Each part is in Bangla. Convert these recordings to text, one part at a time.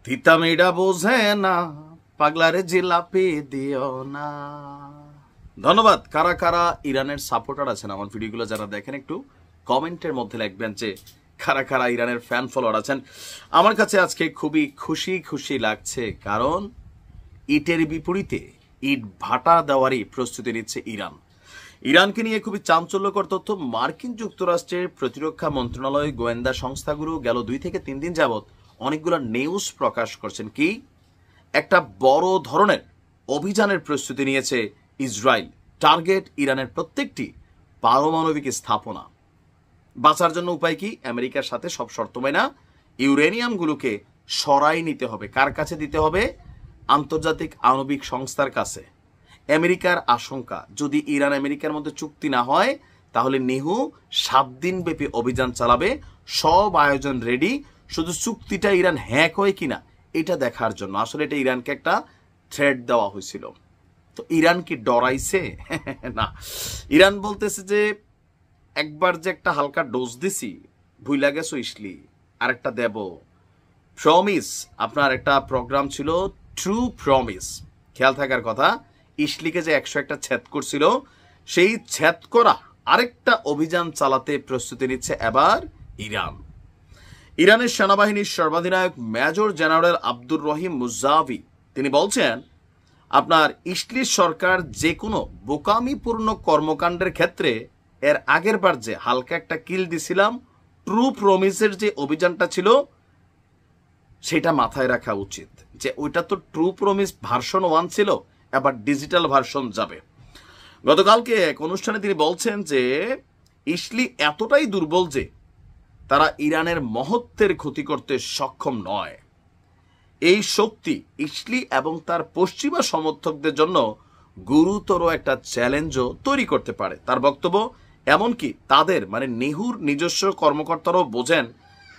তিতা মেয়েটা বোঝে না, পাগলারে জিলাপি দিও না। ধন্যবাদ। কারা কারা ইরানের সাপোর্টার আছেন আমার ভিডিওগুলো যারা দেখেন একটু কমেন্টের মধ্যে লিখবেন যে কারা কারা ইরানের ফ্যান ফলোয়ার আছেন। আমার কাছে আজকে খুবই খুশি খুশি লাগছে, কারণ ইটের বিপরীতে ইট ভাটা দেওয়ারই প্রস্তুতি নিচ্ছে ইরান। ইরানকে নিয়ে খুবই চাঞ্চল্যকর তথ্য। মার্কিন যুক্তরাষ্ট্রের প্রতিরক্ষা মন্ত্রণালয় গোয়েন্দা সংস্থাগুলো গেল 2 থেকে 3 দিন যাবৎ অনেকগুলো নিউজ প্রকাশ করছেন। কি একটা বড় ধরনের অভিযানের প্রস্তুতি নিয়েছে ইসরায়েল। টার্গেট ইরানের প্রত্যেকটি পারমাণবিক স্থাপনা। বাঁচার জন্য উপায় কি? আমেরিকার সাথে সব শর্ত মেনে ইউরেনিয়ামগুলোকে সরাই নিতে হবে। কার কাছে দিতে হবে? আন্তর্জাতিক আণবিক সংস্থার কাছে। আমেরিকার আশঙ্কা, যদি ইরান আমেরিকার মধ্যে চুক্তি না হয় তাহলে নেহু 7 দিন ব্যাপী অভিযান চালাবে। সব আয়োজন রেডি, শুধু চুক্তিটা ইরান হ্যাক হয় কিনা এটা দেখার জন্য। আসলে এটা ইরানকে একটা থ্রেট দেওয়া হয়েছিল। তো ইরান কি ডরাইছে? না, ইরান বলতেছে যে একবার যে একটা হালকা ডোজ দিছি, ভুইলা গেছো ইসলি, আরেকটা দেব। প্রমিস, আপনার একটা প্রোগ্রাম ছিল ট্রু প্রমিস, খেয়াল থাকার কথা। ইসলিকে যে 101টা ছেদ করছিল, সেই ছেদ করা আরেকটা অভিযান চালাতে প্রস্তুতি নিচ্ছে এবার ইরান। ইরানের সেনাবাহিনীর সর্বাধিনায়ক মেজর জেনারেল আব্দুর রহিম মুজাভি তিনি বলছেন, আপনার ইসলির সরকার যে কোনো বোকামিপূর্ণ কর্মকাণ্ডের ক্ষেত্রে এর আগের বার যে হালকা একটা কিল দিছিলাম, ট্রু প্রমিসের যে অভিযানটা ছিল সেটা মাথায় রাখা উচিত, যে ওইটা তো ট্রু প্রমিস ভার্সন 1 ছিল, এবার ডিজিটাল ভার্সন যাবে। গতকালকে এক অনুষ্ঠানে তিনি বলছেন যে ইসলি এতটাই দুর্বল যে তারা ইরানের মহত্বের ক্ষতি করতে সক্ষম নয়। এই শক্তি ইসলি এবং তার পশ্চিমা সমর্থকদের জন্য গুরুতর একটা চ্যালেঞ্জও তৈরি করতে পারে। তার বক্তব্য, এমনকি তাদের মানে নেহুর নিজস্ব কর্মকর্তারাও বোঝেন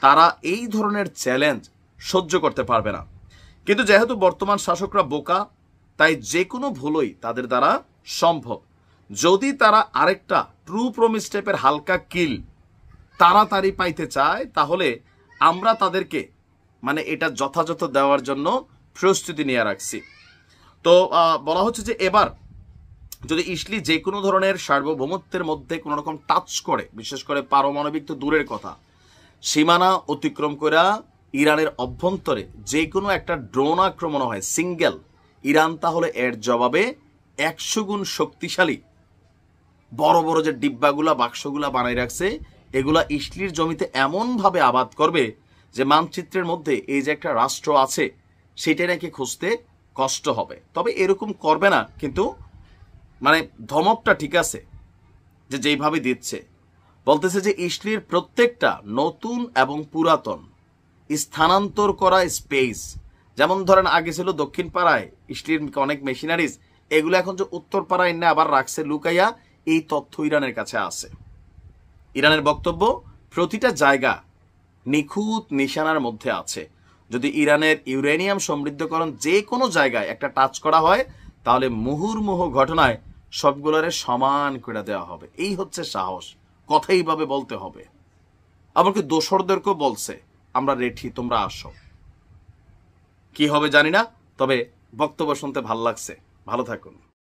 তারা এই ধরনের চ্যালেঞ্জ সহ্য করতে পারবে না। কিন্তু যেহেতু বর্তমান শাসকরা বোকা, তাই যে কোনো ভুলই তাদের দ্বারা সম্ভব। যদি তারা আরেকটা ট্রু প্রমিস টাইপের হালকা কিল তাড়াতাড়ি পাইতে চায়, তাহলে আমরা তাদেরকে মানে এটা যথাযথ দেওয়ার জন্য প্রস্তুতি নিয়ে রাখছি। তো বলা হচ্ছে যে এবার যদি ইসলি যে কোনো ধরনের সার্বভৌমত্বের মধ্যে কোনো রকম টাচ করে, বিশেষ করে পারমাণবিক তো দূরের কথা, সীমানা অতিক্রম করে ইরানের অভ্যন্তরে যে কোনো একটা ড্রোন আক্রমণ হয় সিঙ্গেল, ইরান তাহলে এর জবাবে 100 গুণ শক্তিশালী বড় বড় যে ডিব্বাগুলা বাক্সগুলা বানাই রাখছে, এগুলা ইসলির জমিতে এমনভাবে আবাদ করবে যে মানচিত্রের মধ্যে এই যে একটা রাষ্ট্র আছে সেটা নাকি খুঁজতে কষ্ট হবে। তবে এরকম করবে না, কিন্তু মানে ধমকটা ঠিক আছে যে যেইভাবে দিচ্ছে। বলতেছে যে ইসলির প্রত্যেকটা নতুন এবং পুরাতন স্থানান্তর করা স্পেস, যেমন ধরেন আগে ছিল দক্ষিণ পাড়ায় ইসলির অনেক মেশিনারিজ, এগুলো এখন যে উত্তর পাড়ায় না আবার রাখছে লুকাইয়া, এই তথ্য ইরানের কাছে আছে। ইরানের বক্তব্য, প্রতিটা জায়গা নিখুঁত নিশানার মধ্যে আছে। যদি ইরানের ইউরেনিয়াম সমৃদ্ধকরণ যে কোনো জায়গায় একটা টাচ করা হয়, তাহলে মুহুর্মুহু ঘটনায় সবগুলোরে সমান করে দেওয়া হবে। এই হচ্ছে সাহস, কথা এইভাবে বলতে হবে। এমনকি দোসরদেরকেও বলছে, আমরা রেডি, তোমরা আসো। কি হবে জানি না, তবে বক্তব্য শুনতে ভালো লাগছে। ভালো থাকুন।